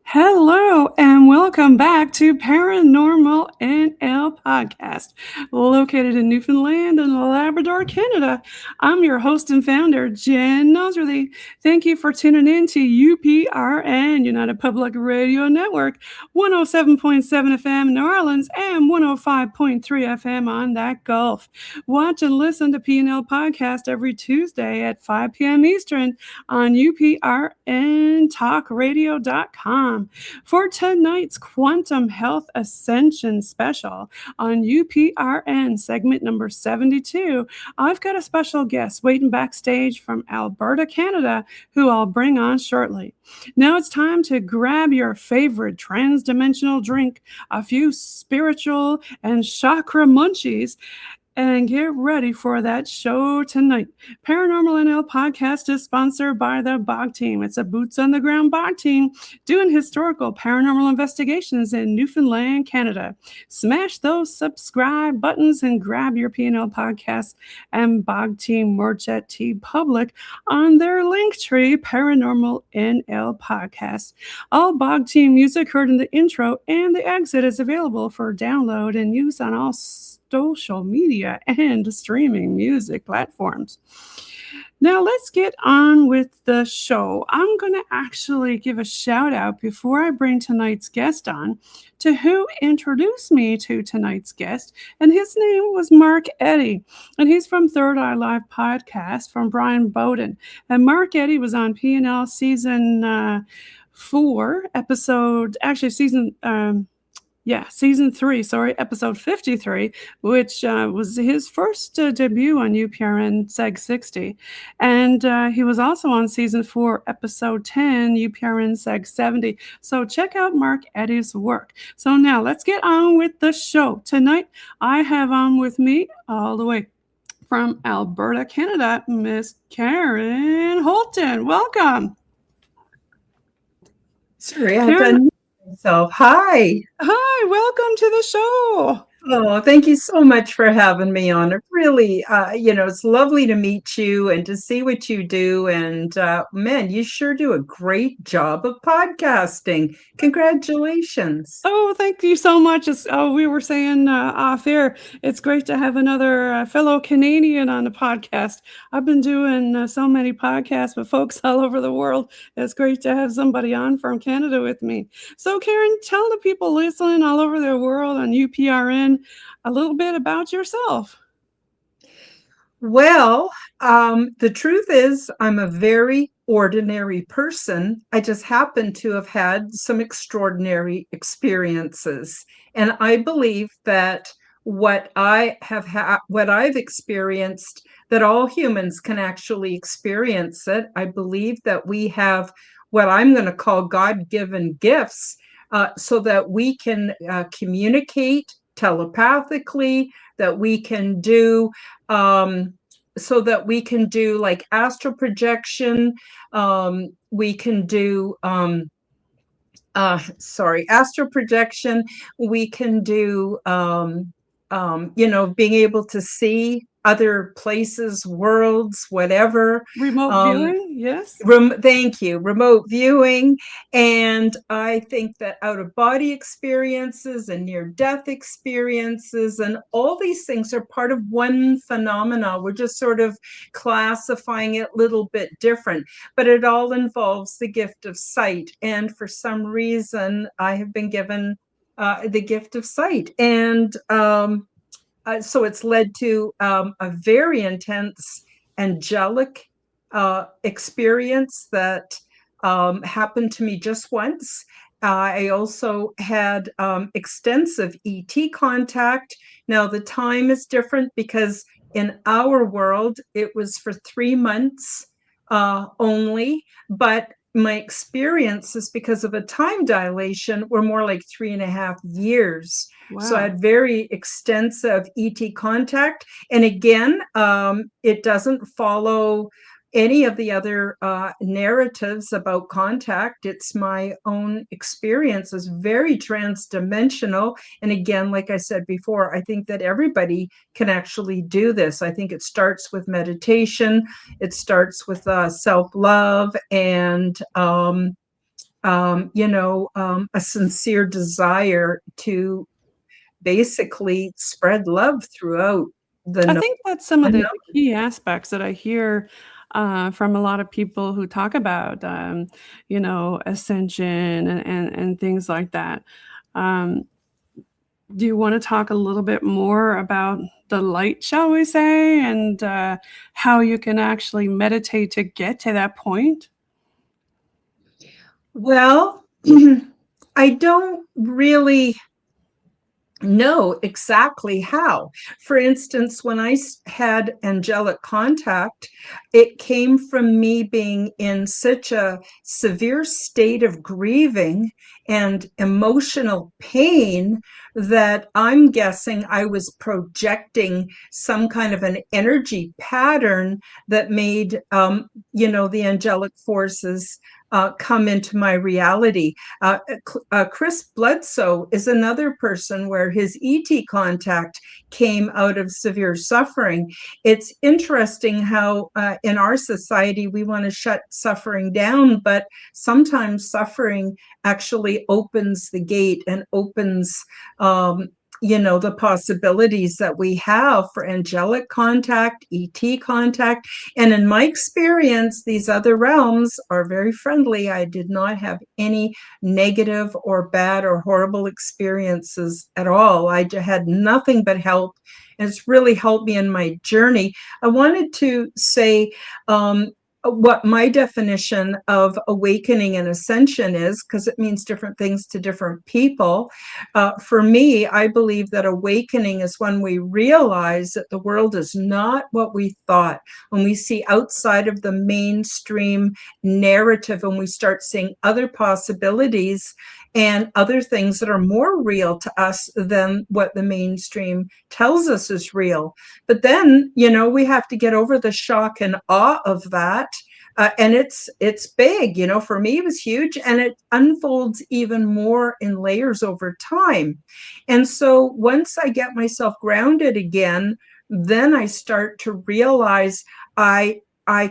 Hello and welcome back to Paranormal NL Podcast, located in Newfoundland and Labrador, Canada. I'm your host and founder, Jen Noseworthy. Thank you for tuning in to UPRN, United Public Radio Network, 107.7 FM New Orleans and 105.3 FM on that Gulf. Watch and listen to PNL Podcast every Tuesday at 5 p.m. Eastern on UPRNTalkRadio.com. For tonight's Quantum Health Ascension special on UPRN Segment number 72, I've got a special guest waiting backstage from Alberta, Canada, who I'll bring on shortly. Now it's time to grab your favorite trans-dimensional drink, a few spiritual and chakra munchies, and get ready for that show tonight. Paranormal NL Podcast is sponsored by the Bog Team. It's a boots-on-the-ground Bog Team doing historical paranormal investigations in Newfoundland, Canada. Smash those subscribe buttons and grab your PNL Podcast and Bog Team merch at TeePublic on their Linktree Paranormal NL Podcast. All Bog Team music heard in the intro and the exit is available for download and use on all social media and streaming music platforms. Now let's get on with the show. I'm going to actually give a shout out before I bring tonight's guest on to who introduced me to tonight's guest, and his name was Mark Eddy, and he's from Third Eye Live podcast from Bryan Bowden. And Mark Eddy was on PNL season 4 episode, actually season 3, episode 53, which was his first debut on UPRN Seg 60. And he was also on season 4, episode 10, UPRN Seg 70. So check out Mark Eddy's work. So now let's get on with the show. Tonight, I have on with me all the way from Alberta, Canada, Miss Karen Holton. Welcome. Sorry, I've done myself. Hi, welcome to the show. Oh, thank you so much for having me on. It really, it's lovely to meet you and to see what you do. And man, you sure do a great job of podcasting. Congratulations. Oh, thank you so much. We were saying off air, it's great to have another fellow Canadian on the podcast. I've been doing so many podcasts with folks all over the world. It's great to have somebody on from Canada with me. So Karen, tell the people listening all over the world on UPRN a little bit about yourself. Well, the truth is I'm a very ordinary person. I just happen to have had some extraordinary experiences. And I believe that what I've experienced, that all humans can actually experience it. I believe that we have what I'm going to call God-given gifts, so that we can communicate telepathically, that we can do like astral projection. We can do astral projection. We can do being able to see other places, worlds, whatever. Remote viewing, yes. Thank you. Remote viewing. And I think that out-of-body experiences and near-death experiences and all these things are part of one phenomena. We're just sort of classifying it a little bit different, but it all involves the gift of sight. And for some reason, I have been given the gift of sight. And so it's led to a very intense angelic experience that happened to me just once. I also had extensive ET contact. Now, the time is different because in our world, it was for 3 months only, but my experiences, because of a time dilation, were more like 3.5 years. Wow. So I had very extensive ET contact. And again, it doesn't follow any of the other narratives about contact. It's my own experience is very transdimensional. And again, like I said before, I think that everybody can actually do this. I think it starts with meditation. It starts with self-love and, a sincere desire to basically spread love throughout I think that's some of the key aspects that I hear from a lot of people who talk about, ascension and things like that. Um, do you want to talk a little bit more about the light, shall we say, and how you can actually meditate to get to that point? Well, I don't really know exactly how. For instance, when I had angelic contact, it came from me being in such a severe state of grieving and emotional pain that I'm guessing I was projecting some kind of an energy pattern that made, the angelic forces come into my reality. Chris Bledsoe is another person where his ET contact came out of severe suffering. It's interesting how in our society we want to shut suffering down, but sometimes suffering actually opens the gate and opens the possibilities that we have for angelic contact, ET contact. And in my experience, these other realms are very friendly. I did not have any negative or bad or horrible experiences at all. I had nothing but help. And it's really helped me in my journey. I wanted to say, what my definition of awakening and ascension is, because it means different things to different people. For me, I believe that awakening is when we realize that the world is not what we thought, when we see outside of the mainstream narrative and we start seeing other possibilities and other things that are more real to us than what the mainstream tells us is real. But then, we have to get over the shock and awe of that. And it's big, for me it was huge, and it unfolds even more in layers over time. And so once I get myself grounded again, then I start to realize I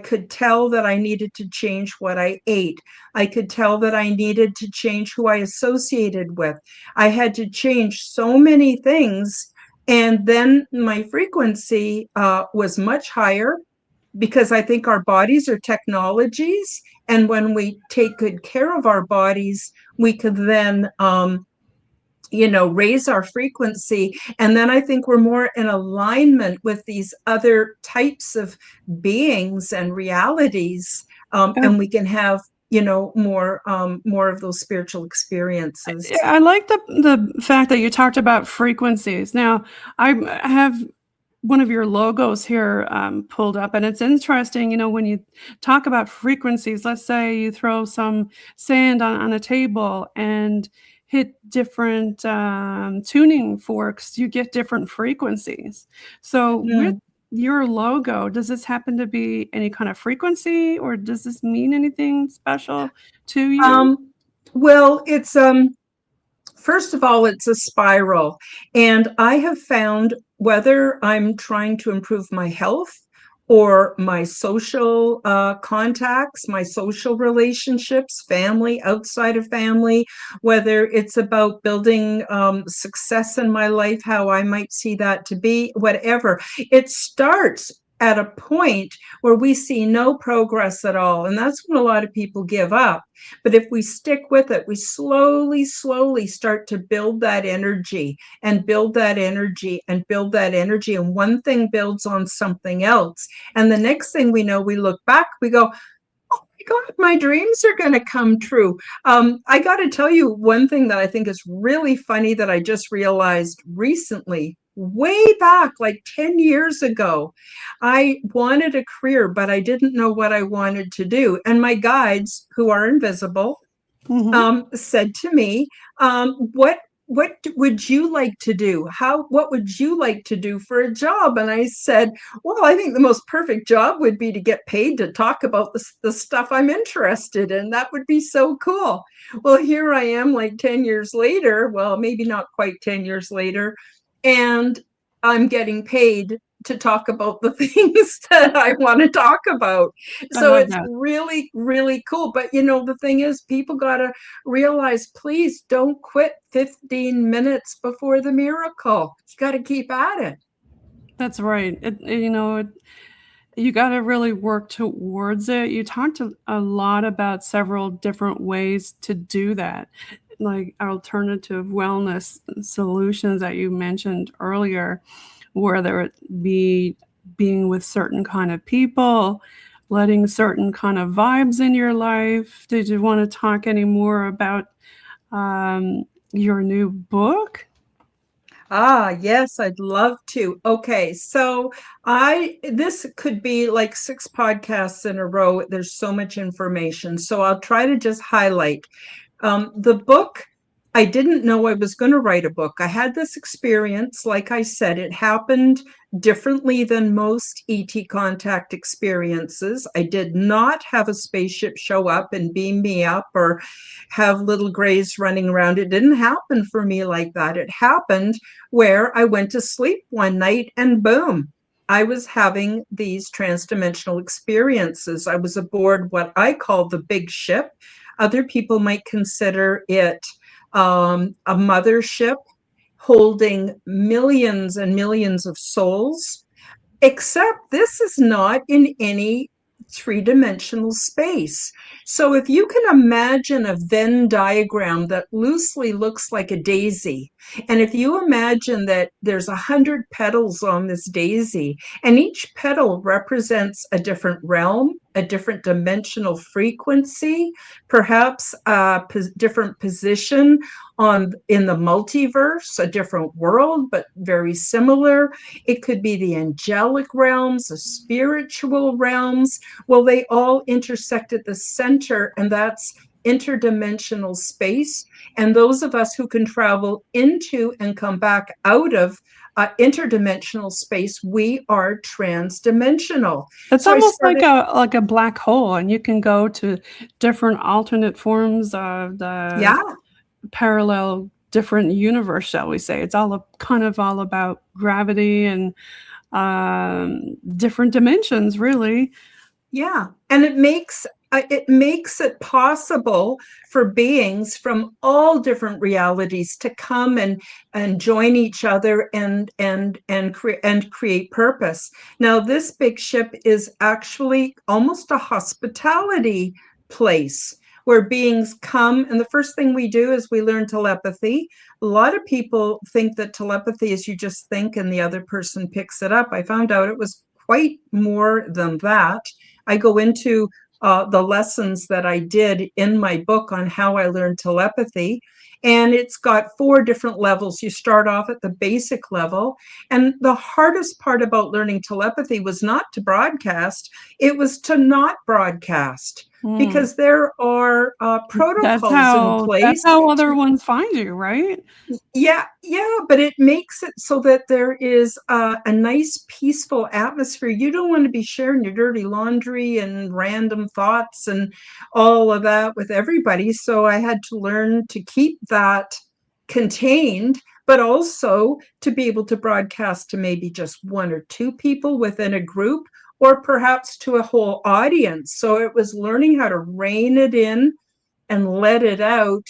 could tell that I needed to change what I ate. I could tell that I needed to change who I associated with. I had to change so many things. And then my frequency was much higher, because I think our bodies are technologies. And when we take good care of our bodies, we could then raise our frequency. And then I think we're more in alignment with these other types of beings and realities. And we can have, more of those spiritual experiences. I like the fact that you talked about frequencies. Now, I have one of your logos here pulled up, and it's interesting, when you talk about frequencies, let's say you throw some sand on a table and hit different tuning forks, you get different frequencies. So with your logo, does this happen to be any kind of frequency, or does this mean anything special to you? Well, it's first of all, it's a spiral. And I have found, whether I'm trying to improve my health or my social contacts, my social relationships, family, outside of family, whether it's about building success in my life, how I might see that to be, whatever, it starts at a point where we see no progress at all. And that's when a lot of people give up. But if we stick with it, we slowly start to build that energy and build that energy and build that energy. And one thing builds on something else. And the next thing we know, we look back, we go, oh my God, my dreams are going to come true. I got to tell you one thing that I think is really funny that I just realized recently. Way back, like 10 years ago, I wanted a career, but I didn't know what I wanted to do. And my guides, who are invisible, said to me, what would you like to do? What would you like to do for a job? And I said, well, I think the most perfect job would be to get paid to talk about the stuff I'm interested in. That would be so cool. Well, here I am like 10 years later, well, maybe not quite 10 years later, and I'm getting paid to talk about the things that I want to talk about. I So love it's that. really, really cool. But the thing is, people got to realize, please don't quit 15 minutes before the miracle. You got to keep at it. That's right. You got to really work towards it. You talked a lot about several different ways to do that, like alternative wellness solutions that you mentioned earlier, whether it be being with certain kind of people, letting certain kind of vibes in your life. Did you want to talk any more about your new book? Yes, I'd love to. Okay, so this could be like 6 podcasts in a row. There's so much information. So I'll try to just highlight. The book, I didn't know I was going to write a book. I had this experience. Like I said, it happened differently than most ET contact experiences. I did not have a spaceship show up and beam me up or have little grays running around. It didn't happen for me like that. It happened where I went to sleep one night and boom, I was having these transdimensional experiences. I was aboard what I call the big ship. Other people might consider it a mothership holding millions and millions of souls, except this is not in any three-dimensional space. So if you can imagine a Venn diagram that loosely looks like a daisy, and if you imagine that there's 100 petals on this daisy, and each petal represents a different realm, a different dimensional frequency, perhaps a different position in the multiverse, a different world, but very similar. It could be the angelic realms, the spiritual realms. Well, they all intersect at the center, and that's interdimensional space. And those of us who can travel into and come back out of interdimensional space, we are transdimensional. It's So I almost like started, a black hole, and you can go to different alternate forms of the yeah, parallel different universe, shall we say. It's kind of all about gravity and different dimensions, really. yeah. And it makes it possible for beings from all different realities to come and join each other and create purpose. Now, this big ship is actually almost a hospitality place where beings come, and the first thing we do is we learn telepathy. A lot of people think that telepathy is you just think and the other person picks it up. I found out it was quite more than that. I go into the lessons that I did in my book on how I learned telepathy. And it's got 4 different levels. You start off at the basic level. And the hardest part about learning telepathy was not to broadcast, it was to not broadcast. Mm. Because there are protocols in That's place how other to ones find you, right? yeah, but it makes it so that there is a nice, peaceful atmosphere. You don't want to be sharing your dirty laundry and random thoughts and all of that with everybody. So I had to learn to keep that contained, but also to be able to broadcast to maybe just 1 or 2 people within a group, or perhaps to a whole audience. So it was learning how to rein it in and let it out.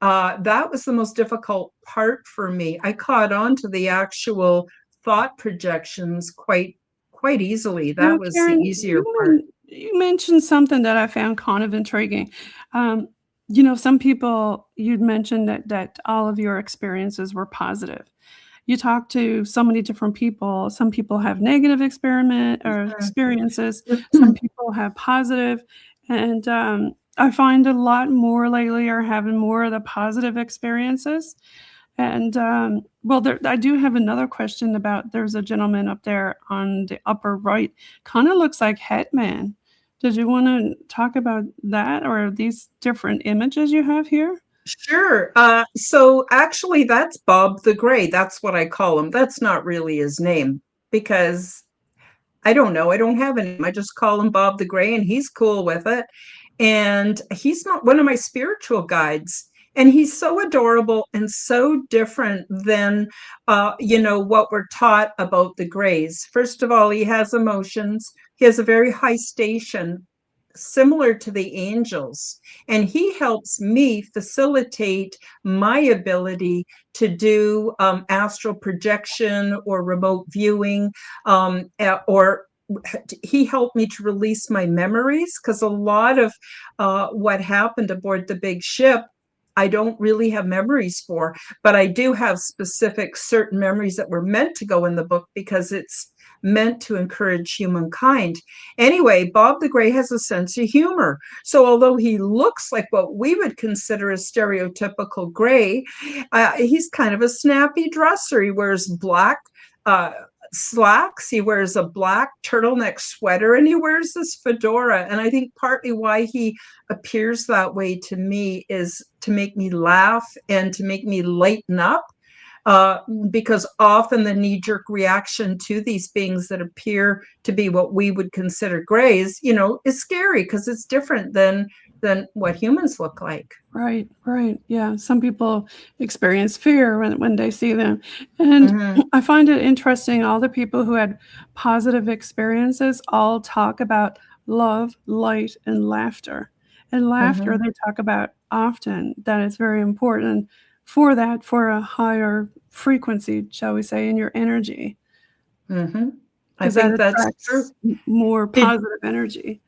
That was the most difficult part for me. I caught on to the actual thought projections quite easily. That was the Karen, easier part. you mentioned something that I found kind of intriguing. Um, some people, you'd mentioned that all of your experiences were positive. You talk to so many different people. Some people have negative experiment or experiences. Some people have positive, and I find a lot more lately are having more of the positive experiences. And I do have another question about. There's a gentleman up there on the upper right, kind of looks like Hetman. Did you want to talk about that or these different images you have here? Sure. So actually, that's Bob the Gray. That's what I call him. That's not really his name because I don't know. I don't have a name. I just call him Bob the Gray, and he's cool with it. And he's not one of my spiritual guides. And he's so adorable and so different than, what we're taught about the Grays. First of all, he has emotions. He has a very high station, similar to the angels. And he helps me facilitate my ability to do astral projection or remote viewing, or he helped me to release my memories, because a lot of what happened aboard the big ship I don't really have memories for, but I do have specific certain memories that were meant to go in the book because it's meant to encourage humankind. Anyway, Bob the Gray has a sense of humor. So although he looks like what we would consider a stereotypical gray, he's kind of a snappy dresser. He wears black uh, slacks, he wears a black turtleneck sweater, and he wears this fedora. And I think partly why he appears that way to me is to make me laugh and to make me lighten up, because often the knee-jerk reaction to these beings that appear to be what we would consider grays, is scary because it's different than what humans look like. Right, right. Yeah. Some people experience fear when they see them. And I find it interesting, all the people who had positive experiences all talk about love, light, and laughter. And laughter, they talk about often, that it's very important for that, for a higher frequency, shall we say, in your energy. I Because that think that's true. attracts more positive energy.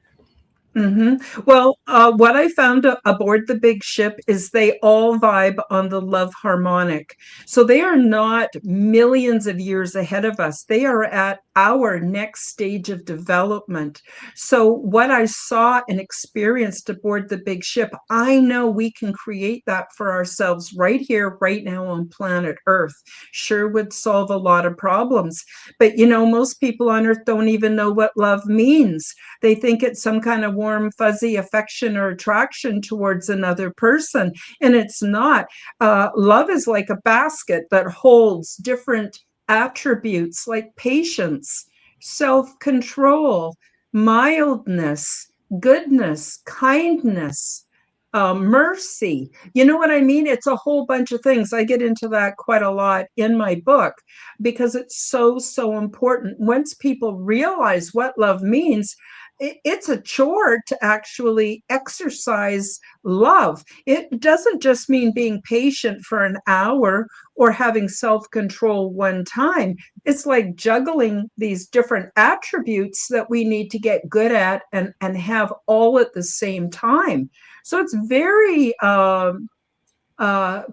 Well, what I found aboard the big ship is they all vibe on the love harmonic. So they are not millions of years ahead of us. They are at our next stage of development. So what I saw and experienced aboard the big ship, I know we can create that for ourselves right here, right now on planet Earth. Sure would solve a lot of problems. But most people on Earth don't even know what love means. They think it's some kind of warm, fuzzy affection or attraction towards another person, and it's not. Love is like a basket that holds different attributes like patience, self-control, mildness, goodness, kindness, mercy. You know what I mean? It's a whole bunch of things. I get into that quite a lot in my book because it's so, so important. Once people realize what love means, it's a chore to actually exercise love. It doesn't just mean being patient for an hour or having self-control one time. It's like juggling these different attributes that we need to get good at and have all at the same time. So it's very not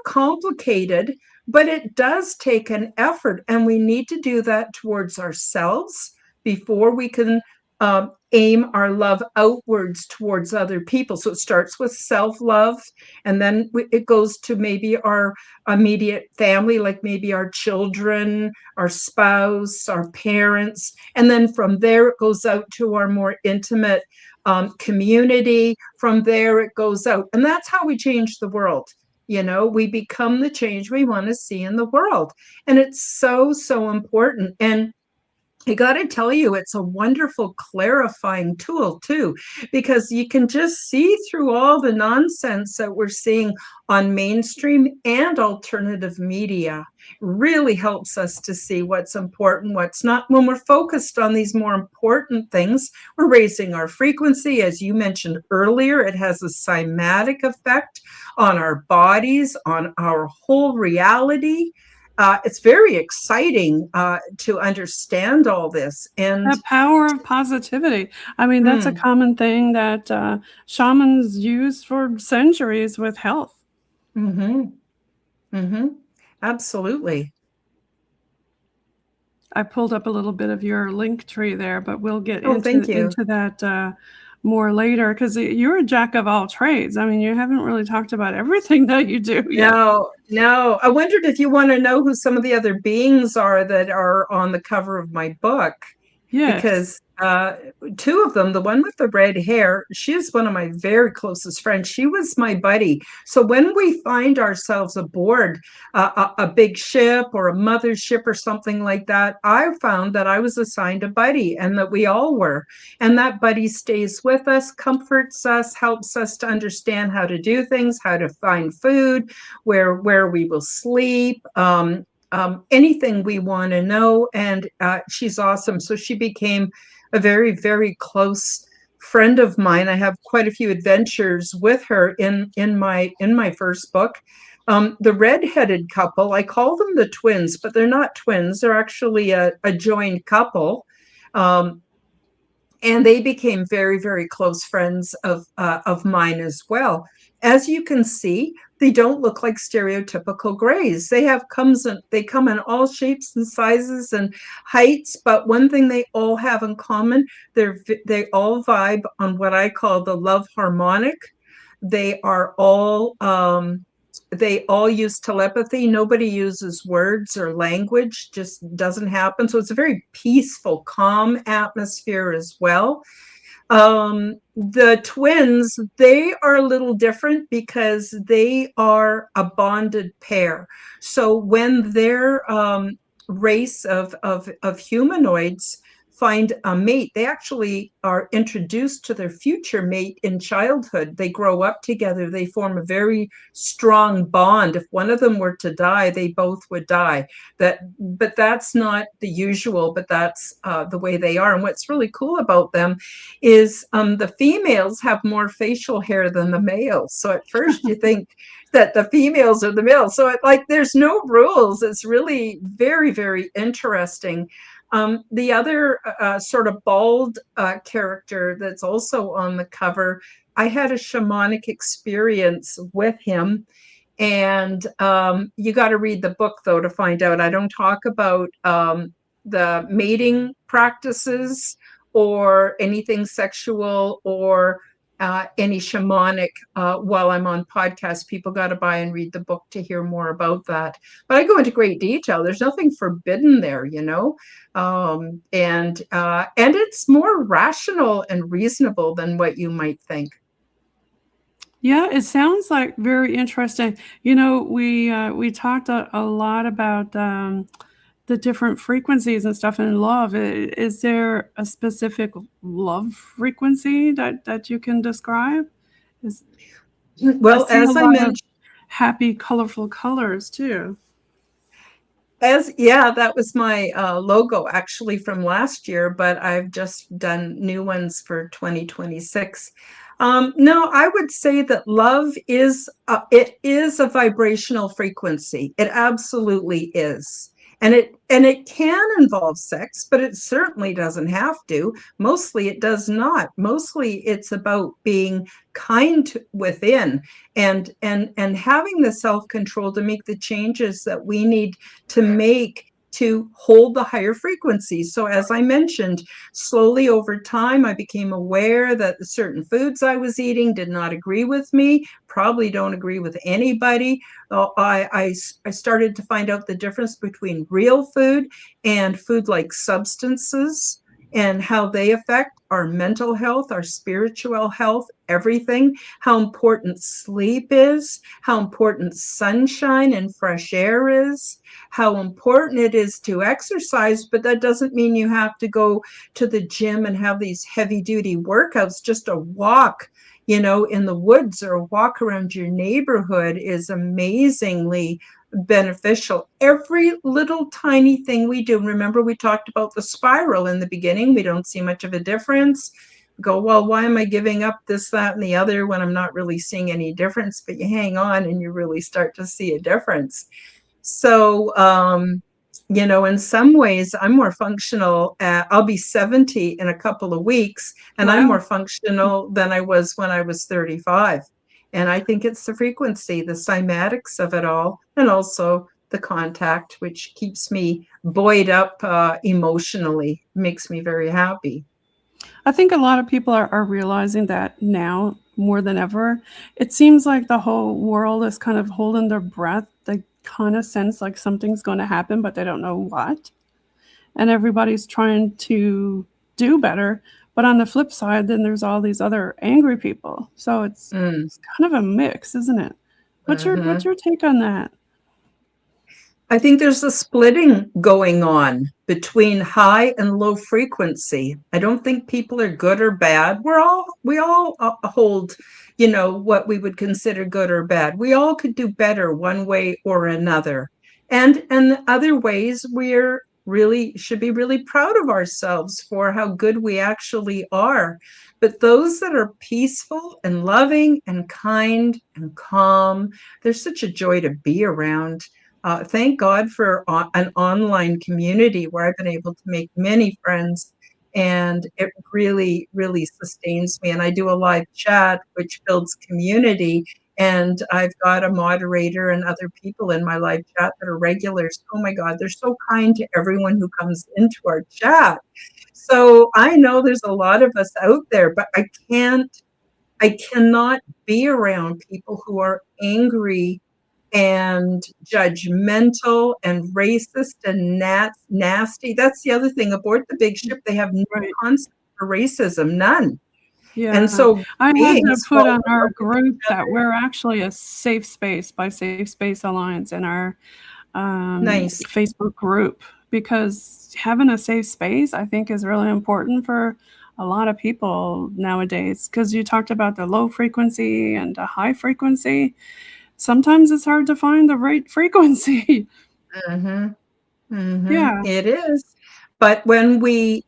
complicated, but it does take an effort, and we need to do that towards ourselves before we can aim our love outwards towards other people. So it starts with self-love, and then it goes to maybe our immediate family, like maybe our children, our spouse, our parents. And then from there, it goes out to our more intimate community. From there, it goes out. And that's how we change the world. We become the change we want to see in the world. And it's so, so important. And I got to tell you, it's a wonderful clarifying tool too, because you can just see through all the nonsense that we're seeing on mainstream and alternative media. Really helps us to see what's important, what's not. When we're focused on these more important things, we're raising our frequency. As you mentioned earlier, it has a cymatic effect on our bodies, on our whole reality. It's very exciting to understand all this. And the power of positivity. I mean, that's a common thing that shamans use for centuries with health. Absolutely. I pulled up a little bit of your link tree there, but we'll get Thank you. into that more later, because you're a jack of all trades. I mean, you haven't really talked about everything that you do yet. No. I wondered if you want to know who some of the other beings are that are on the cover of my book. Yes. Because two of them, the one with the red hair, she is one of my very closest friends. She was my buddy. So when we find ourselves aboard a big ship or a mothership or something like that, I found that I was assigned a buddy and that we all were. And that buddy stays with us, comforts us, helps us to understand how to do things, how to find food, where we will sleep, anything we want to know. And she's awesome. So she became a very, very close friend of mine. I have quite a few adventures with her in my first book. The redheaded couple, I call them the twins, but they're not twins. They're actually a joined couple. And they became very, very close friends of mine as well. As you can see, they don't look like stereotypical grays. They come in all shapes and sizes and heights, but one thing they all have in common, they all vibe on what I call the love harmonic. They are all they all use telepathy. Nobody uses words or language, just doesn't happen. So it's a very peaceful, calm atmosphere as well. The twins, they are a little different because they are a bonded pair. So when their race of humanoids find a mate, they actually are introduced to their future mate in childhood. They grow up together. They form a very strong bond. If one of them were to die, they both would die. But that's not the usual, but that's the way they are. And what's really cool about them is the females have more facial hair than the males. So at first you think that the females are the males. So there's no rules. It's really very, very interesting. The other sort of bald character that's also on the cover, I had a shamanic experience with him. And you got to read the book, though, to find out. I don't talk about the mating practices or anything sexual or any shamanic while I'm on podcast. People got to buy and read the book to hear more about that. But I go into great detail. There's nothing forbidden there, and it's more rational and reasonable than what you might think. Yeah, it sounds like very interesting. We talked a lot about the different frequencies and stuff in love. Is there a specific love frequency that you can describe? Well, as I mentioned, happy, colorful colors too. That was my logo actually from last year, but I've just done new ones for 2026. No, I would say that love is it is a vibrational frequency. It absolutely is. And it can involve sex, but it certainly doesn't have to. Mostly it does not. Mostly it's about being kind within and having the self-control to make the changes that we need to make to hold the higher frequencies. So as I mentioned, slowly over time, I became aware that the certain foods I was eating did not agree with me, probably don't agree with anybody. I started to find out the difference between real food and food like substances and how they affect our mental health, our spiritual health, everything, how important sleep is, how important sunshine and fresh air is, how important it is to exercise, but that doesn't mean you have to go to the gym and have these heavy duty workouts. Just a walk, in the woods or a walk around your neighborhood is amazingly beneficial. Every little tiny thing we do. Remember, we talked about the spiral in the beginning. We don't see much of a difference. Go, well, why am I giving up this, that, and the other when I'm not really seeing any difference? But you hang on and you really start to see a difference. So, in some ways, I'm more functional. I'll be 70 in a couple of weeks, and wow. I'm more functional than I was when I was 35. And I think it's the frequency, the cymatics of it all, and also the contact, which keeps me buoyed up emotionally, makes me very happy. I think a lot of people are realizing that now more than ever. It seems like the whole world is kind of holding their breath. They kind of sense like something's going to happen, but they don't know what. And everybody's trying to do better. But on the flip side, then there's all these other angry people. So it's kind of a mix, isn't it? What's your take on that? I think there's a splitting going on between high and low frequency. I don't think people are good or bad. We all hold, what we would consider good or bad. We all could do better one way or another. And other ways we're really should be really proud of ourselves for how good we actually are. But those that are peaceful and loving and kind and calm, they're such a joy to be around. Thank God for an online community where I've been able to make many friends, and it really, really sustains me. And I do a live chat, which builds community. And I've got a moderator and other people in my live chat that are regulars. Oh my God, they're so kind to everyone who comes into our chat. So I know there's a lot of us out there, but I cannot be around people who are angry and judgmental and racist and nasty. That's the other thing. Aboard the big ship, they have no concept for racism, none. Yeah, And so I had to beings put fall on in our love with group each that other. we're actually a safe space by Safe Space Alliance in our Nice. Facebook group, because having a safe space, I think, is really important for a lot of people nowadays. Because you talked about the low frequency and the high frequency. Sometimes it's hard to find the right frequency. Mhm. Yeah. It is. But when we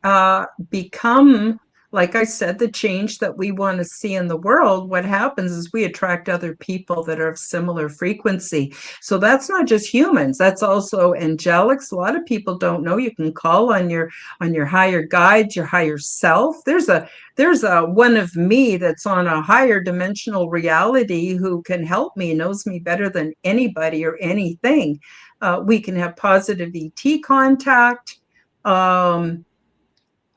become, like I said, the change that we want to see in the world, what happens is we attract other people that are of similar frequency. So that's not just humans, that's also angelics. A lot of people don't know you can call on your higher guides, your higher self. There's a one of me that's on a higher dimensional reality who can help me, knows me better than anybody or anything. We can have positive ET contact. Um,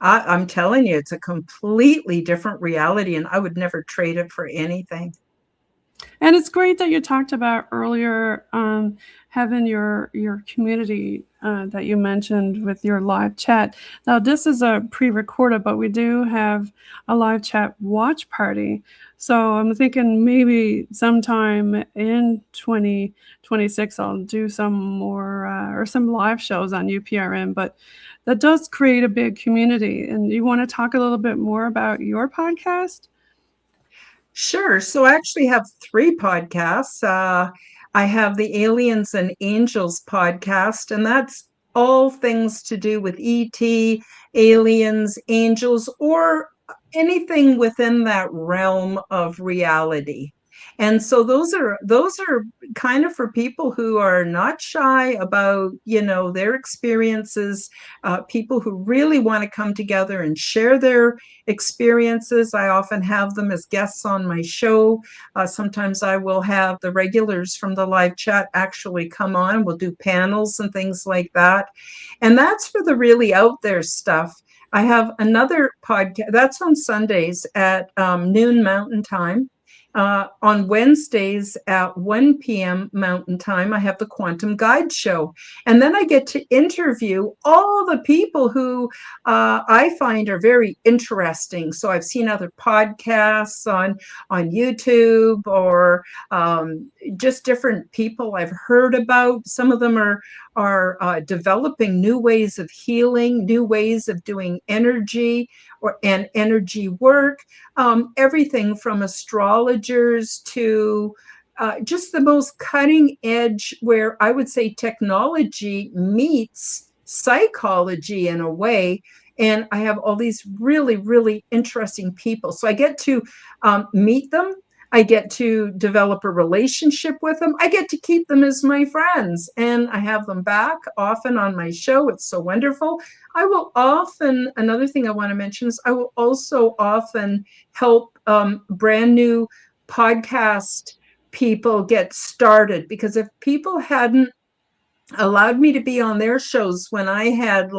I'm telling you, it's a completely different reality, and I would never trade it for anything. And it's great that you talked about earlier, having your community that you mentioned with your live chat. Now, this is a pre-recorded, but we do have a live chat watch party. So I'm thinking maybe sometime in 2026, I'll do some more or some live shows on UPRN. But that does create a big community. And you want to talk a little bit more about your podcast? Sure. So I actually have 3 podcasts. I have the Aliens and Angels podcast, and that's all things to do with ET, aliens, angels, or anything within that realm of reality. And so those are kind of for people who are not shy about, their experiences, people who really want to come together and share their experiences. I often have them as guests on my show. Sometimes I will have the regulars from the live chat actually come on. We'll do panels and things like that. And that's for the really out there stuff. I have another podcast that's on Sundays at noon Mountain Time. On Wednesdays at 1 p.m. Mountain Time, I have the Quantum Guide Show. And then I get to interview all the people who I find are very interesting. So I've seen other podcasts on YouTube, or just different people I've heard about. Some of them are developing new ways of healing, new ways of doing energy and energy work. Everything from astrologers to just the most cutting edge, where I would say technology meets psychology in a way. And I have all these really, really interesting people. So I get to meet them. I get to develop a relationship with them. I get to keep them as my friends, and I have them back often on my show. It's so wonderful. I will often, another thing I want to mention is I will also often help brand new podcast people get started, because if people hadn't allowed me to be on their shows when I had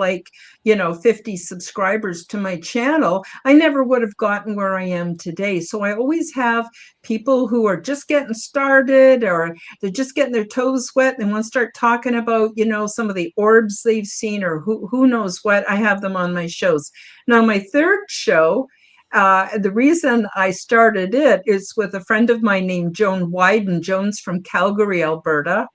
50 subscribers to my channel. I never would have gotten where I am today. So I always have people who are just getting started, or they're just getting their toes wet and want to start talking about, some of the orbs they've seen, or who knows what. I have them on my shows. Now, my third show, the reason I started it is with a friend of mine named Joan Wyden. Joan's from Calgary, Alberta.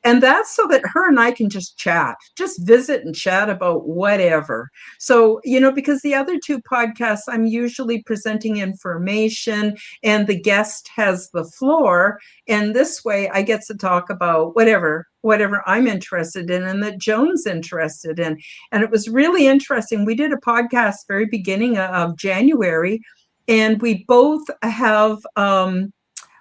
And that's so that her and I can just chat, just visit and chat about whatever. So, because the other two podcasts, I'm usually presenting information and the guest has the floor. And this way I get to talk about whatever I'm interested in and that Joan's interested in. And it was really interesting. We did a podcast very beginning of January, and we both have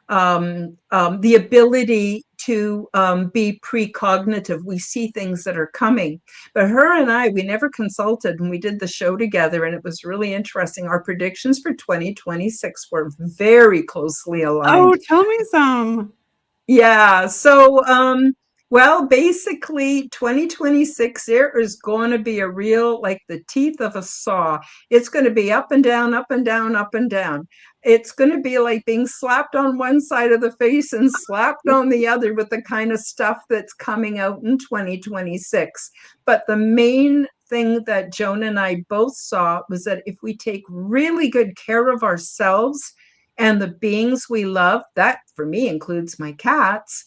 the ability to be precognitive. We see things that are coming. But her and I, we never consulted when we did the show together, and it was really interesting. Our predictions for 2026 were very closely aligned. Oh, tell me some. Yeah. So, well, basically 2026, there is going to be a real, like the teeth of a saw. It's going to be up and down, up and down, up and down. It's going to be like being slapped on one side of the face and slapped on the other with the kind of stuff that's coming out in 2026. But the main thing that Joan and I both saw was that if we take really good care of ourselves and the beings we love, that for me includes my cats,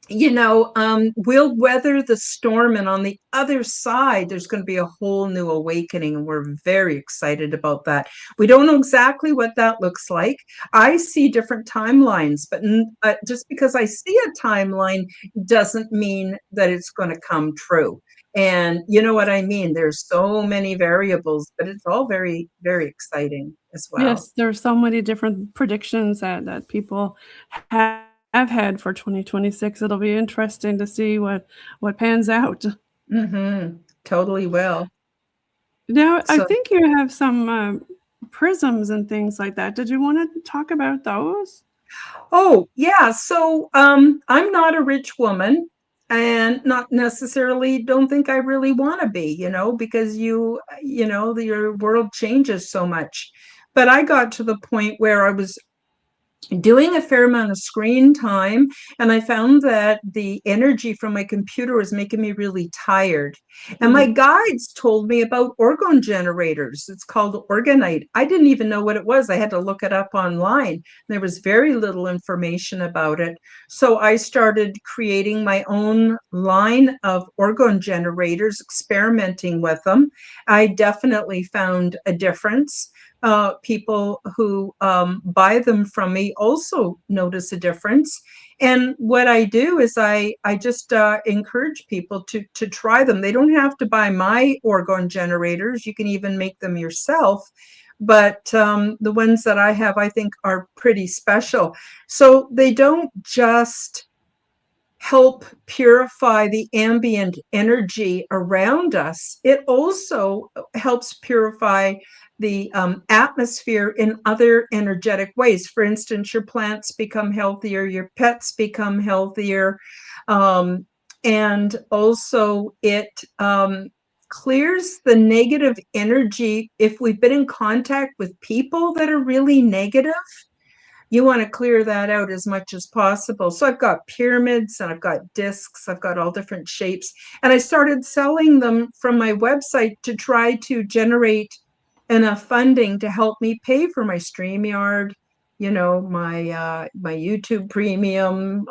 Yes. we'll weather the storm. And on the other side, there's going to be a whole new awakening. And we're very excited about that. We don't know exactly what that looks like. I see different timelines, but just because I see a timeline doesn't mean that it's going to come true. And you know what I mean? There's so many variables, but it's all very, very exciting as well. Yes, there's so many different predictions that people have had for 2026. It'll be interesting to see what pans out. Mm-hmm. Totally will. Now, I So, think you have some prisms and things like that. Did you want to talk about those? oh, yeah. So, I'm not a rich woman, and not necessarily don't think I really want to be, because your world changes so much. But I got to the point where I was doing a fair amount of screen time, and I found that the energy from my computer was making me really tired. And my Mhm. guides told me about orgone generators. It's called orgonite. I didn't even know what it was. I had to look it up online. There was very little information about it. So I started creating my own line of orgone generators, experimenting with them. I definitely found a difference. People who buy them from me also notice a difference. And what I do is I just encourage people to try them. They don't have to buy my orgone generators. You can even make them yourself. But the ones that I have, I think, are pretty special. So they don't just help purify the ambient energy around us. It also helps purify the atmosphere in other energetic ways. For instance, your plants become healthier, your pets become healthier, and also it clears the negative energy. If we've been in contact with people that are really negative, you want to clear that out as much as possible. So I've got pyramids and I've got discs, I've got all different shapes. And I started selling them from my website to try to generate enough funding to help me pay for my StreamYard, my YouTube premium,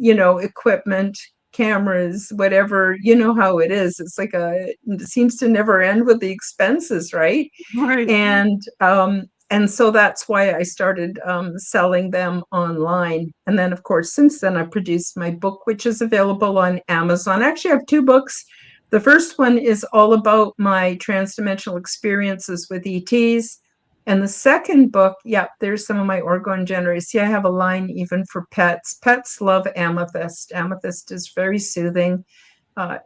equipment, cameras, whatever. You know how it is. It's like it seems to never end with the expenses, right? Right. And so that's why I started selling them online. And then, of course, since then, I produced my book, which is available on Amazon. Actually, I have two books. The first one is all about my transdimensional experiences with ETs. And the second book, there's some of my orgone generators. See, I have a line even for pets. Pets love amethyst. Amethyst is very soothing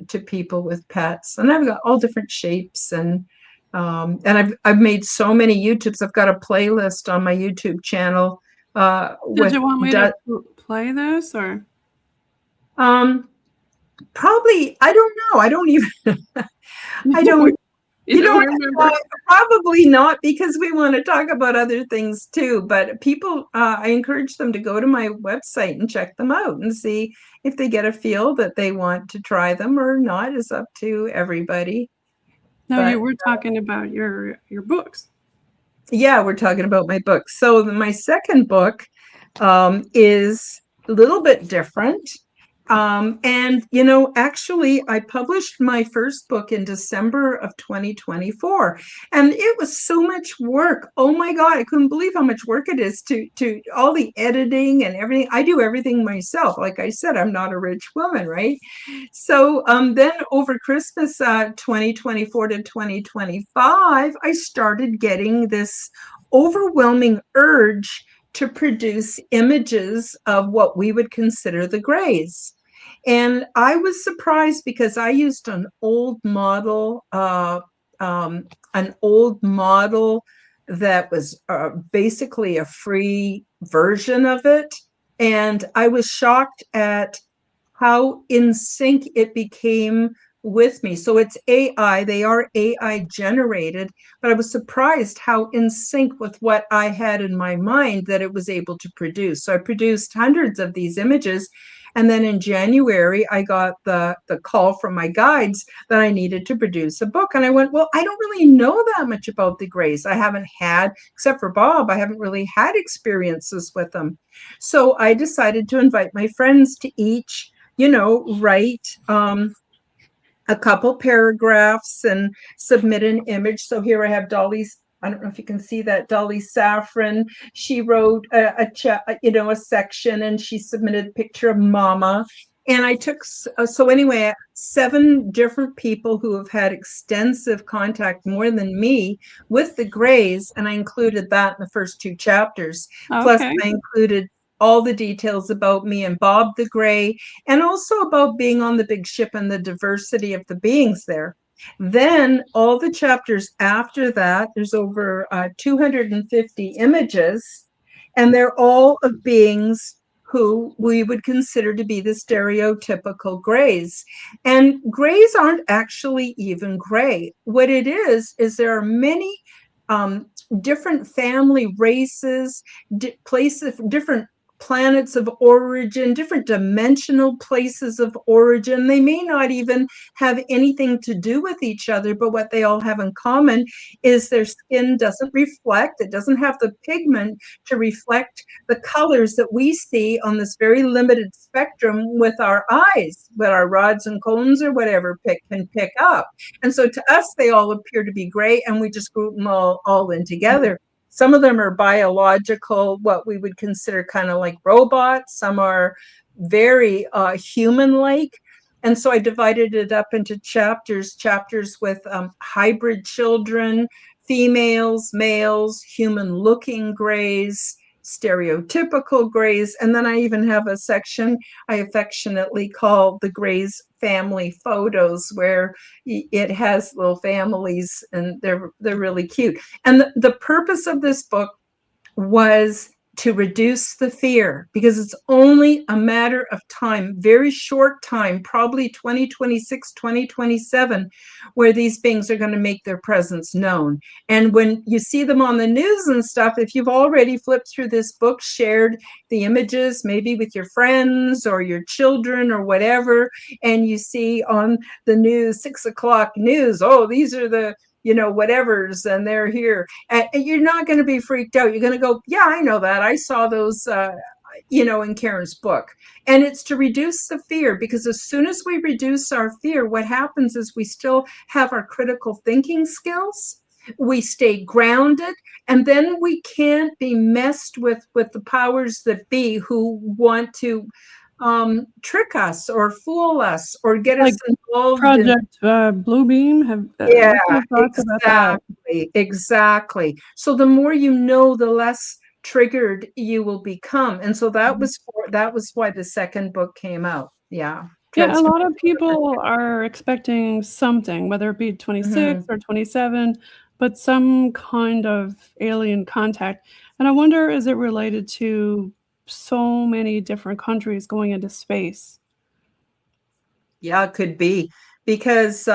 to people with pets. And I've got all different shapes, and I've made so many YouTubes. I've got a playlist on my YouTube channel Did with you want me to play this or? um Probably, I don't know. I don't even, I don't, You don't remember? probably not, because we want to talk about other things too. But people, I encourage them to go to my website and check them out and see if they get a feel that they want to try them or not. Is up to everybody. No, But you were talking about your books. yeah, we're talking about my book. So my second book is a little bit different. And, actually, I published my first book in December of 2024, and it was so much work. Oh my God, I couldn't believe how much work it is to all the editing and everything. I do everything myself. Like I said, I'm not a rich woman, right? So then over Christmas 2024 to 2025, I started getting this overwhelming urge to produce images of what we would consider the grays. And I was surprised because I used an old model, that was basically a free version of it. And I was shocked at how in sync it became with me. So it's AI, they are AI generated, but I was surprised how in sync with what I had in my mind that it was able to produce. So I produced hundreds of these images. And then in January, I got the call from my guides that I needed to produce a book. And I went, well, I don't really know that much about the grays. I haven't had, except for Bob, I haven't really had experiences with them. So I decided to invite my friends to each write a couple paragraphs and submit an image. So here I have Dolly's. I don't know if you can see that, Dolly Saffron. She wrote a section, and she submitted a picture of Mama. And I took, so anyway, 7 different people who have had extensive contact, more than me, with the grays, and I included that in the first 2 chapters. Plus, Okay. I included all the details about me and Bob the Gray, and also about being on the big ship and the diversity of the beings there. Then all the chapters after that, there's over 250 images, and they're all of beings who we would consider to be the stereotypical grays. And grays aren't actually even gray. What it is there are many different family races, places, different planets of origin, different dimensional places of origin. They may not even have anything to do with each other, but what they all have in common is their skin doesn't reflect, it doesn't have the pigment to reflect the colors that we see on this very limited spectrum with our eyes, what our rods and cones or whatever can pick up. And so to us, they all appear to be gray, and we just group them all in together. Some of them are biological, what we would consider kind of like robots. Some are very human-like. And so I divided it up into chapters with hybrid children, females, males, human-looking grays, stereotypical grays. And then I even have a section I affectionately call the Grays family photos, where it has little families, and they're really cute. And the purpose of this book was to reduce the fear, because it's only a matter of time, very short time, probably 2026, 2027, where these beings are going to make their presence known. And when you see them on the news and stuff, if you've already flipped through this book, shared the images, maybe with your friends or your children or whatever, and you see on the news, 6:00 news, oh, these are the whatevers, and they're here. And you're not going to be freaked out. You're going to go, yeah, I know that. I saw those, in Karen's book. And it's to reduce the fear, because as soon as we reduce our fear, what happens is we still have our critical thinking skills. We stay grounded, and then we can't be messed with the powers that be, who want to trick us or fool us or get us involved Project Bluebeam. Yeah, What's your thoughts about that? exactly. So the more you know, the less triggered you will become. And so that was why the second book came out. Yeah. Yeah, a Transform. lot of people are expecting something, whether it be 26 Mhm. or 27, but some kind of alien contact. And I wonder, is it related to so many different countries going into space? Yeah, it could be because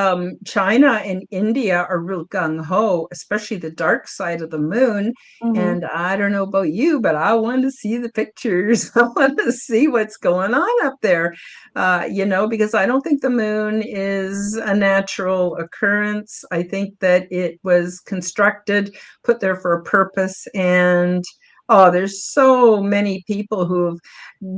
China and India are real gung-ho, especially the dark side of the moon. Mm-hmm. And I don't know about you, but I want to see the pictures. I want to see what's going on up there, because I don't think the moon is a natural occurrence. I think that it was constructed, put there for a purpose. And oh, there's so many people who have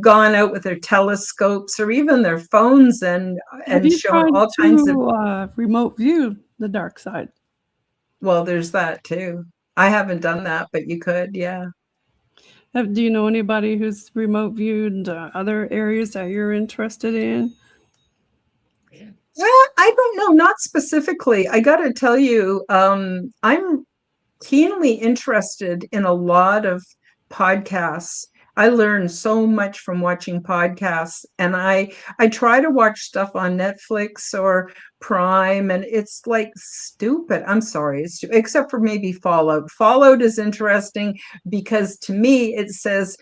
gone out with their telescopes or even their phones and Have you shown tried all kinds of, to remote view the dark side? well, there's that too. I haven't done that, but you could, yeah. Do you know anybody who's remote viewed other areas that you're interested in? Well, I don't know, not specifically. I got to tell you, I'm keenly interested in a lot of podcasts. I learn so much from watching podcasts, and I try to watch stuff on Netflix or Prime, and it's like stupid. I'm sorry, except for maybe Fallout. Fallout is interesting because to me it says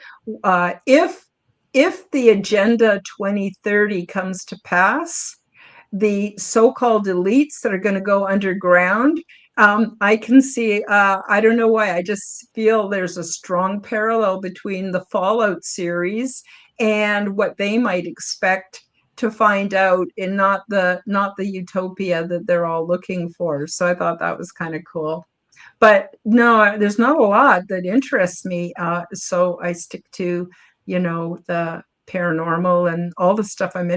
if the Agenda 2030 comes to pass, the so-called elites that are going to go underground, I can see, I don't know why, I just feel there's a strong parallel between the Fallout series and what they might expect to find out in not the utopia that they're all looking for. So I thought that was kind of cool. But no, there's not a lot that interests me. So I stick to, the paranormal and all the stuff I'm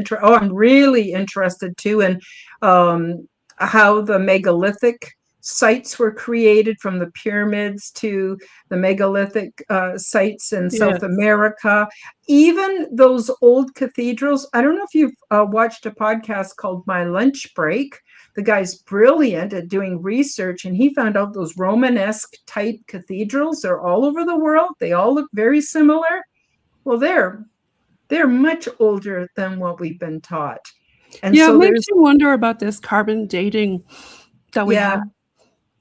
really interested too in how the megalithic sites were created, from the pyramids to the megalithic sites in South America, even those old cathedrals. I don't know if you've watched a podcast called My Lunch Break. The guy's brilliant at doing research, and he found out those Romanesque type cathedrals are all over the world. They all look very similar. Well, they're much older than what we've been taught. And yeah, so it makes you wonder about this carbon dating that we have.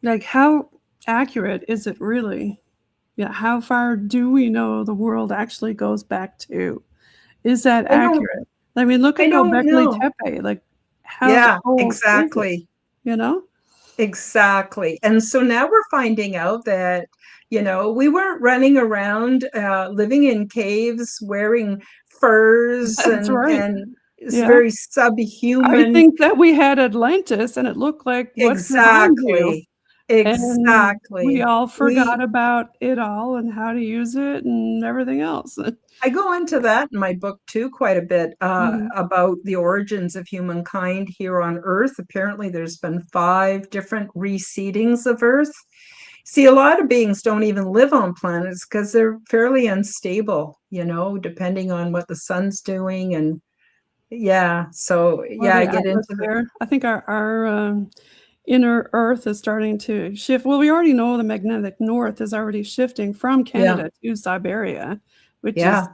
Like, how accurate is it really? Yeah, how far do we know the world actually goes back to? Is that accurate? I mean, look at Göbekli Tepe. Like, how old exactly. is it? You know? Exactly. And so now we're finding out that, we weren't running around living in caves wearing furs That's right. and it's very subhuman. I think that we had Atlantis and it looked like what's behind you. Exactly. And we all forgot about it all and how to use it and everything else. I go into that in my book too quite a bit about the origins of humankind here on Earth. Apparently there's been 5 different reseedings of Earth. See, a lot of beings don't even live on planets because they're fairly unstable, depending on what the sun's doing. And I get into that. I think our inner Earth is starting to shift. Well, we already know the magnetic north is already shifting from Canada to Siberia, which is,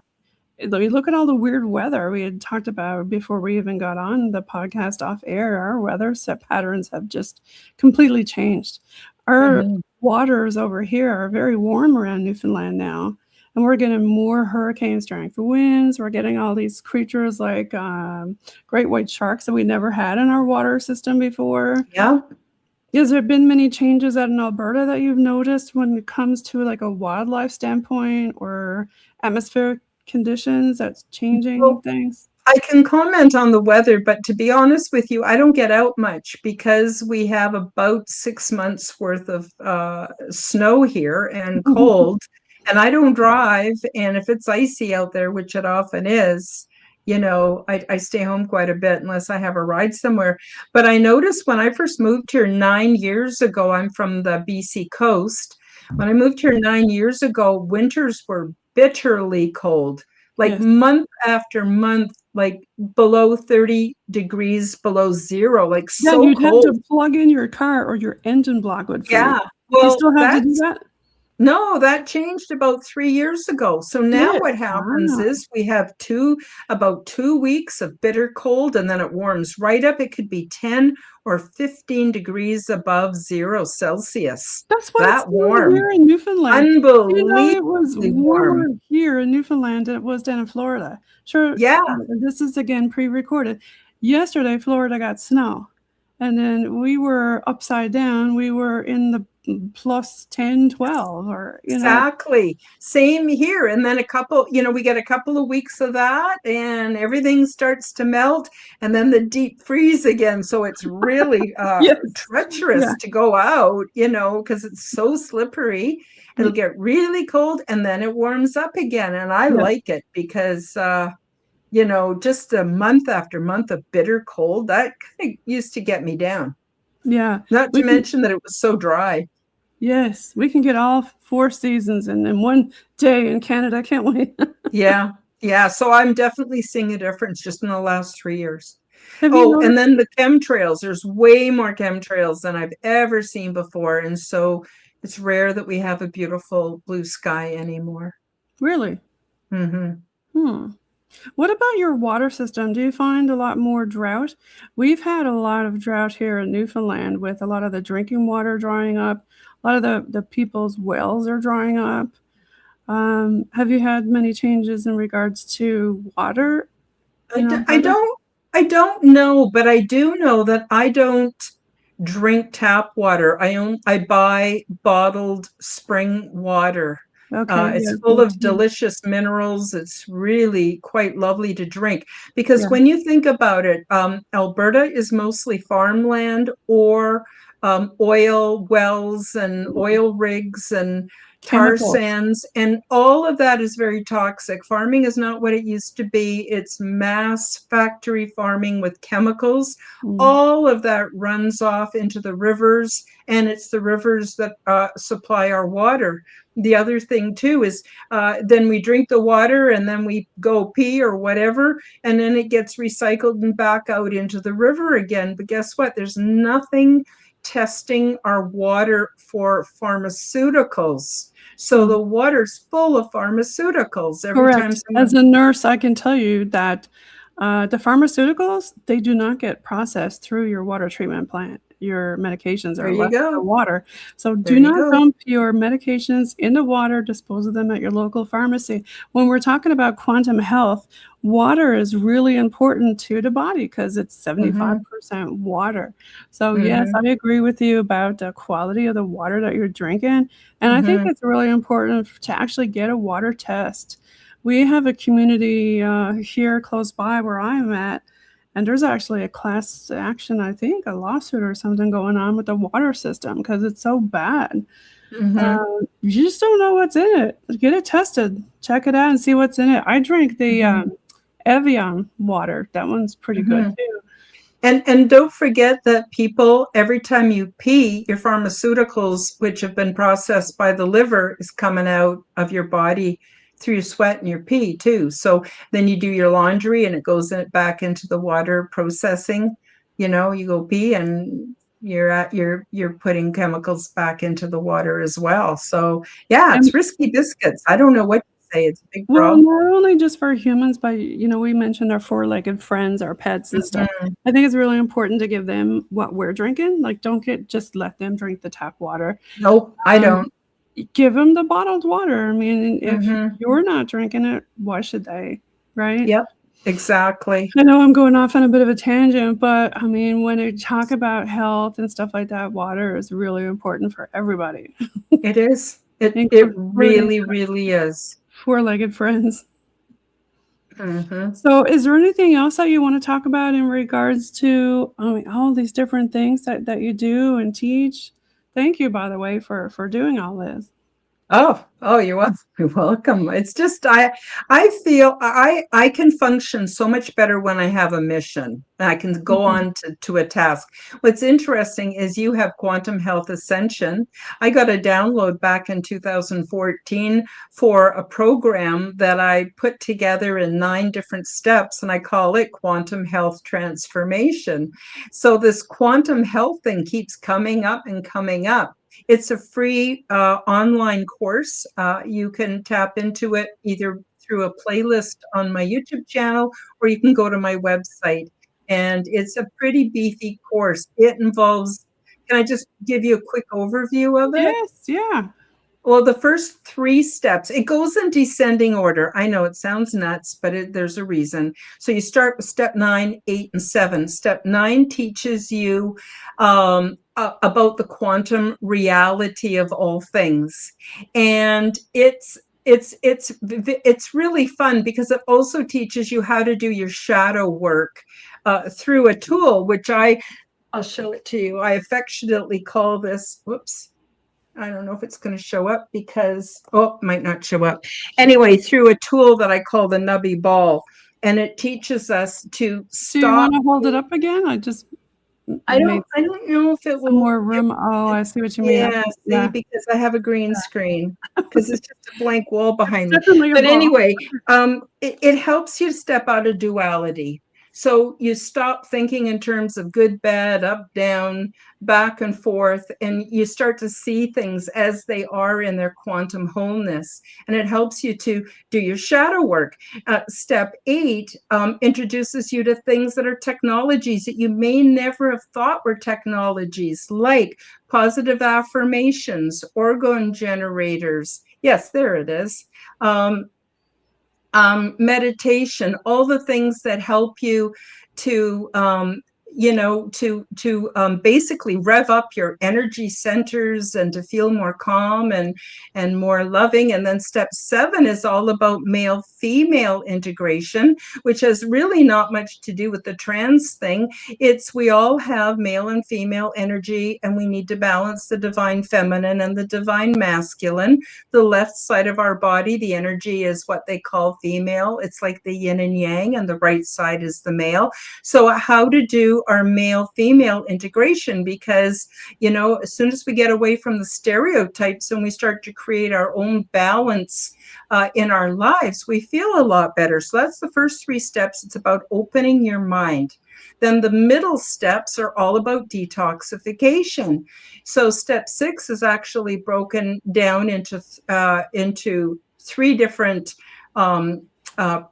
you look at all the weird weather we had talked about before we even got on the podcast off air. Our weather set patterns have just completely changed. Our waters over here are very warm around Newfoundland now, and we're getting more hurricane strength winds. We're getting all these creatures like great white sharks that we never had in our water system before. Yeah. Has there been many changes out in Alberta that you've noticed when it comes to like a wildlife standpoint or atmospheric conditions that's changing things? I can comment on the weather, but to be honest with you, I don't get out much because we have about 6 months worth of snow here and cold, and I don't drive. And if it's icy out there, which it often is, I stay home quite a bit unless I have a ride somewhere. But I noticed when I first moved here 9 years ago, I'm from the BC coast. When I moved here 9 years ago, winters were bitterly cold, like month after month, like below 30 degrees below zero, like so you'd cold. have to plug in your car or your engine block would freeze. Yeah. Well, you still have to do that? No, that changed about 3 years ago. So now what happens is we have about 2 weeks of bitter cold, and then it warms right up. It could be 10 or 15 degrees above 0 Celsius. That's what it's warm here in Newfoundland. Unbelievably it was warmer here in Newfoundland than it was down in Florida. Sure. Yeah. This is again pre-recorded. yesterday Florida got snow, and then we were upside down. We were in the plus 10, 12, or Exactly. Same here. And then we get a couple of weeks of that and everything starts to melt and then the deep freeze again. So it's really yes, yeah, treacherous to go out, because it's so slippery. It'll get really cold and then it warms up again. And I yeah, like it because, just a month after month of bitter cold, that kind of used to get me down. yeah. Not We to can, mention that it was so dry. yes, we can get all 4 seasons in one day in Canada. Can't we? Yeah. Yeah. So I'm definitely seeing a difference just in the last 3 years. Have you Oh, and noticed? then the chemtrails. There's way more chemtrails than I've ever seen before. And so it's rare that we have a beautiful blue sky anymore. Really? Mm-hmm. Hmm. What about your water system? Do you find a lot more drought? We've had a lot of drought here in Newfoundland with a lot of the drinking water drying up. A lot of the people's wells are drying up. Have you had many changes in regards to water I, in d- I Alberta? don't I don't know, but I do know that I don't drink tap water. I buy bottled spring water. Okay, It's yeah, full me of too. delicious minerals. It's really quite lovely to drink because Yeah, when you think about it, Alberta is mostly farmland or oil wells and oil rigs and tar chemicals. sands, and all of that is very toxic. Farming is not what it used to be. It's mass factory farming with chemicals. Mm. All of that runs off into the rivers, and it's the rivers that supply our water. The other thing too is then we drink the water and then we go pee or whatever, and then it gets recycled and back out into the river again. But guess what? There's nothing testing our water for pharmaceuticals. So Mm. the water's full of pharmaceuticals. Every time Correct. As someone, a nurse, I can tell you that the pharmaceuticals, they do not get processed through your water treatment plant. Your medications there are you left in the go. water. So There do you not go. dump your medications in the water. Dispose of them at your local pharmacy. When we're talking about quantum health, water is really important to the body because it's Mm-hmm, 75% water. So yes, mm-hmm, I agree with you about the quality of the water that you're drinking. And I think mm-hmm, it's really important to actually get a water test. We have a community here close by where I'm at, and there's actually a class action, I think, a lawsuit or something going on with the water system because it's so bad. mm-hmm, You just don't know what's in it. Get it tested, check it out, and see what's in it. I drink the mm-hmm, Evian water. That one's pretty good mm-hmm. too. And don't forget that people, every time you pee, your pharmaceuticals, which have been processed by the liver, is coming out of your body through your sweat and your pee too. So then you do your laundry and it goes back into the water processing. You go pee and you're putting chemicals back into the water as well. So yeah, And it's risky biscuits. I don't know what to say. It's a big well, problem. not only just for humans, but we mentioned our four-legged friends, our pets and stuff. Mhm. I think it's really important to give them what we're drinking. Like, don't just let them drink the tap water. Nope, I Um, don't. Give them the bottled water. I mean, if Hmm. you're not drinking it, why should they? Right? Yep, exactly. I know I'm going off on a bit of a tangent, but I mean, when you talk about health and stuff like that, water is really important for everybody, It is. It including really, really is. four-legged friends. Hmm. So, is there anything else that you want to talk about in regards to all these different things that you do and teach? Thank you, by the way, for doing all this. Oh, you're welcome. You're welcome. It's just I feel I can function so much better when I have a mission. I can go Mhm. on to a task. What's interesting is you have Quantum Health Ascension. I got a download back in 2014 for a program that I put together in 9 different steps, and I call it Quantum Health Transformation. So this quantum health thing keeps coming up and coming up. It's a free online course. You can tap into it either through a playlist on my YouTube channel, or you can go to my website. And it's a pretty beefy course. It involves, can I just give you a quick overview of it? Yes, yeah. Well, the first 3 steps, it goes in descending order. I know it sounds nuts, but there's a reason. So you start with step 9, 8, and 7. Step 9 teaches you about the quantum reality of all things. And it's really fun because it also teaches you how to do your shadow work through a tool, which I'll show it to you. I affectionately call this, whoops, I don't know if it's going to show up because, oh, it might not show up. Anyway, through a tool that I call the nubby ball. And it teaches us to stop. Do you want to hold it up again? I don't know if it will. More room. Oh, I see what you mean. Yeah, because I have a green screen because it's just a blank wall behind me. But anyway, it helps you step out of duality. So you stop thinking in terms of good, bad, up, down, back and forth, and you start to see things as they are in their quantum wholeness. And it helps you to do your shadow work. Step 8 introduces you to things that are technologies that you may never have thought were technologies, like positive affirmations, orgone generators. Yes, there it is. Meditation, all the things that help you to basically rev up your energy centers and to feel more calm and more loving. And then step 7 is all about male-female integration, which has really not much to do with the trans thing. It's we all have male and female energy, and we need to balance the divine feminine and the divine masculine. The left side of our body, the energy is what they call female. It's like the yin and yang, and the right side is the male. So how to do our male-female integration, because, as soon as we get away from the stereotypes and we start to create our own balance in our lives, we feel a lot better. So that's the first 3 steps. It's about opening your mind. Then the middle steps are all about detoxification. So step 6 is actually broken down into 3 different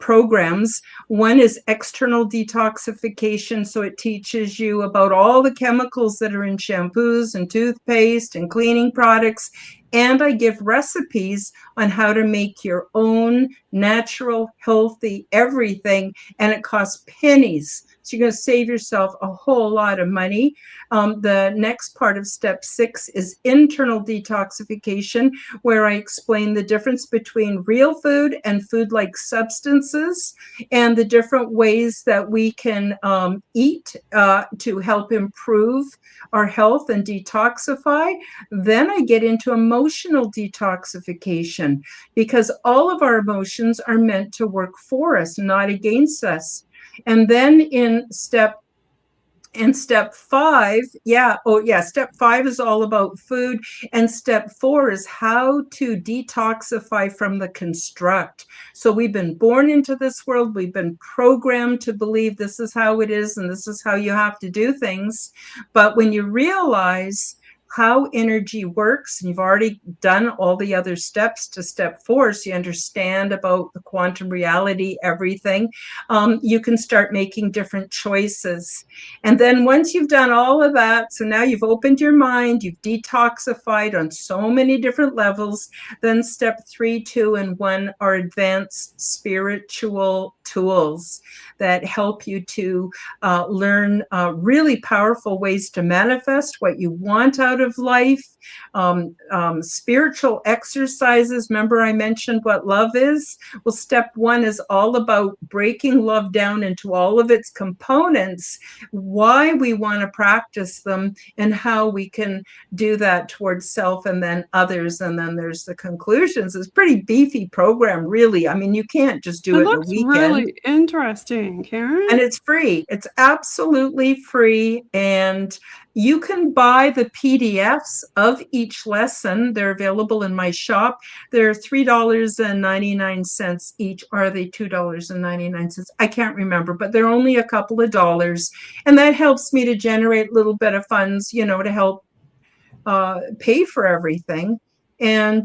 programs. One is external detoxification. So it teaches you about all the chemicals that are in shampoos and toothpaste and cleaning products. And I give recipes on how to make your own natural, healthy everything. And it costs pennies. So you're going to save yourself a whole lot of money. The next part of step 6 is internal detoxification, where I explain the difference between real food and food-like substances and the different ways that we can eat to help improve our health and detoxify. Then I get into emotional detoxification, because all of our emotions are meant to work for us, not against us. And then in step 5, step 5 is all about food, and step 4 is how to detoxify from the construct. So we've been born into this world, we've been programmed to believe this is how it is and this is how you have to do things. But when you realize how energy works, and you've already done all the other steps to step 4, so you understand about the quantum reality, everything, you can start making different choices. And then once you've done all of that, so now you've opened your mind, you've detoxified on so many different levels, then step 3, 2, and 1 are advanced spiritual tools that help you to learn really powerful ways to manifest what you want out of life. Spiritual exercises. Remember I mentioned what love is? Well, step 1 is all about breaking love down into all of its components, why we want to practice them, and how we can do that towards self and then others. And then there's the conclusions. It's a pretty beefy program, really. I mean, you can't just do it in a weekend. Really interesting, Karen. And it's free. It's absolutely free. And you can buy the PDFs of each lesson. They're available in my shop. They're $3.99 each. Or are they $2.99? I can't remember, but they're only a couple of dollars. And that helps me to generate a little bit of funds, to help pay for everything. And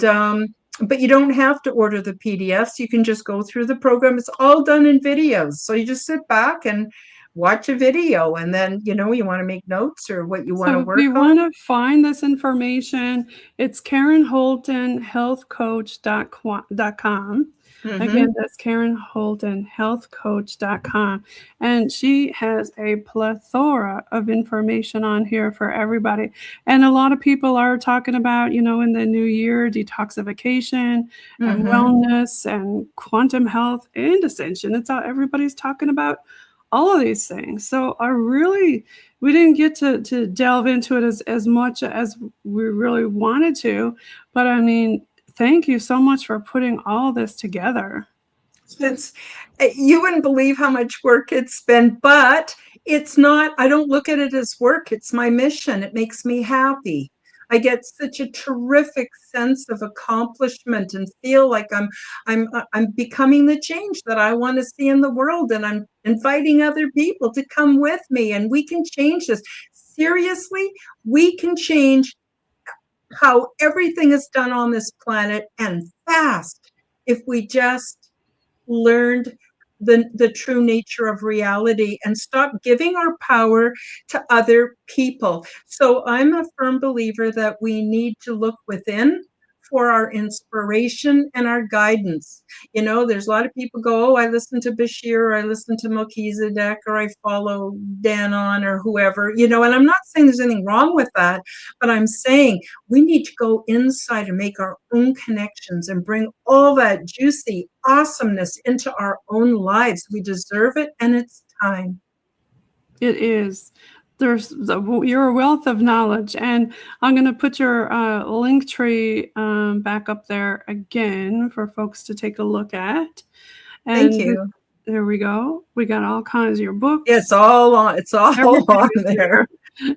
but you don't have to order the PDFs. You can just go through the program. It's all done in videos. So you just sit back and watch a video and then, you want to make notes or what you want to So if work you on. want to find this information, it's Karen Holton healthcoach.com. Mm-hmm. Again, that's Karen Holton healthcoach.com. And she has a plethora of information on here for everybody. And a lot of people are talking about, in the new year, detoxification and Mm-hmm. wellness and quantum health and ascension. It's all everybody's talking about all of these things. So we didn't get to delve into it as much as we really wanted to, but I mean, thank you so much for putting all this together. It's, you wouldn't believe how much work it's been, but it's not, I don't look at it as work. It's my mission. It makes me happy. I get such a terrific sense of accomplishment and feel like I'm becoming the change that I want to see in the world. And I'm inviting other people to come with me, and we can change this. Seriously, we can change how everything is done on this planet, and fast, if we just learned the true nature of reality and stop giving our power to other people. So I'm a firm believer that we need to look within for our inspiration and our guidance. There's a lot of people go, oh, I listen to Bashir, or I listen to Melchizedek, or I follow Danon or whoever, and I'm not saying there's anything wrong with that, but I'm saying we need to go inside and make our own connections and bring all that juicy awesomeness into our own lives. We deserve it, and it's time. It is. You're a wealth of knowledge, and I'm going to put your link tree back up there again for folks to take a look at. And Thank you. There we go. We got all kinds of your books. It's all on. It's all on there.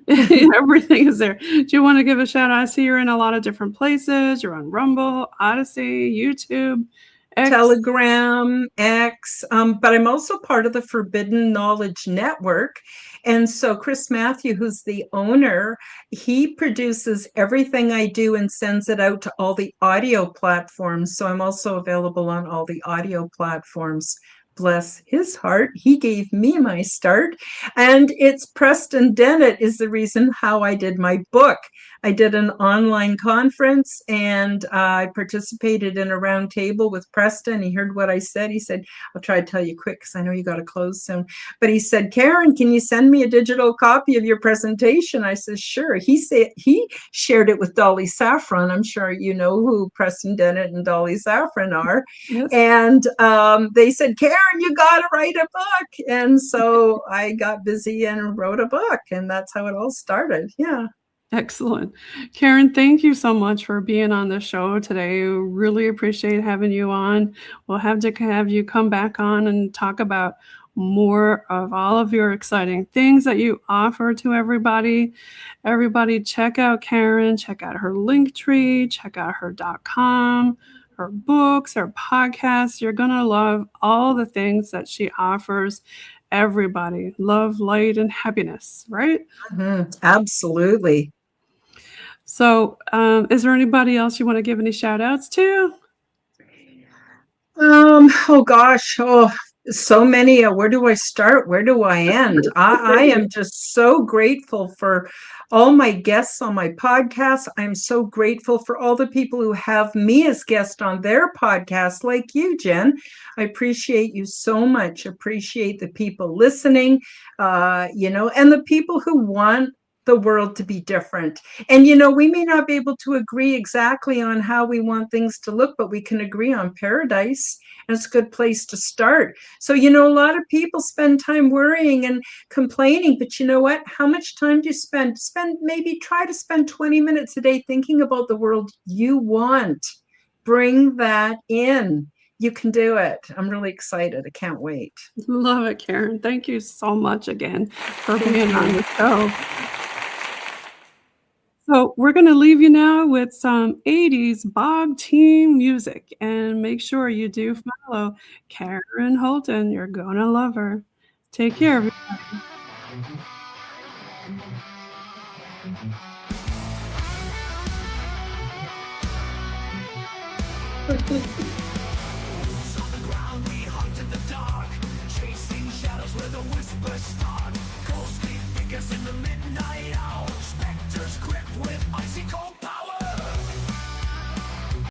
Everything is there. Do you want to give a shout out? I see you're in a lot of different places. You're on Rumble, Odyssey, YouTube, X. Telegram, X, but I'm also part of the Forbidden Knowledge Network. And so Chris Matthew, who's the owner, he produces everything I do and sends it out to all the audio platforms. So I'm also available on all the audio platforms. Bless his heart, he gave me my start. And it's Preston Dennett is the reason how I did my book. I did an online conference, and I participated in a round table with Preston. He heard what I said. He said, I'll try to tell you quick because I know you got to close soon. But he said, Karen, can you send me a digital copy of your presentation? I said, sure. He shared it with Dolly Saffron. I'm sure you know who Preston Dennett and Dolly Saffron are. Yes. And they said, Karen, you got to write a book. And so I got busy and wrote a book, and that's how it all started. Yeah. Excellent. Karen, thank you so much for being on the show today. Really appreciate having you on. We'll have to have you come back on and talk about more of all of your exciting things that you offer to everybody. Everybody check out Karen, check out her link tree, check out her .com, her books, her podcasts. You're going to love all the things that she offers everybody. Love, light, and happiness, right? Mm-hmm. Absolutely. So is there anybody else you want to give any shout outs to? Oh gosh. Oh, so many. Where do I start? Where do I end? I am just so grateful for all my guests on my podcast. I'm so grateful for all the people who have me as guest on their podcast, like you, Jen. I appreciate you so much. Appreciate the people listening, and the people who want the world to be different. And, we may not be able to agree exactly on how we want things to look, but we can agree on paradise. And it's a good place to start. So, a lot of people spend time worrying and complaining, but you know what? How much time do you spend? Try to spend 20 minutes a day thinking about the world you want. Bring that in. You can do it. I'm really excited. I can't wait. Love it, Karen. Thank you so much again for being on the show. So we're going to leave you now with some 80s bog team music, and make sure you do follow Karen Holton. You're going to love her. Take care, everybody. On the ground, we hunt in the dark, chasing shadows where the whispers start. in the midnight.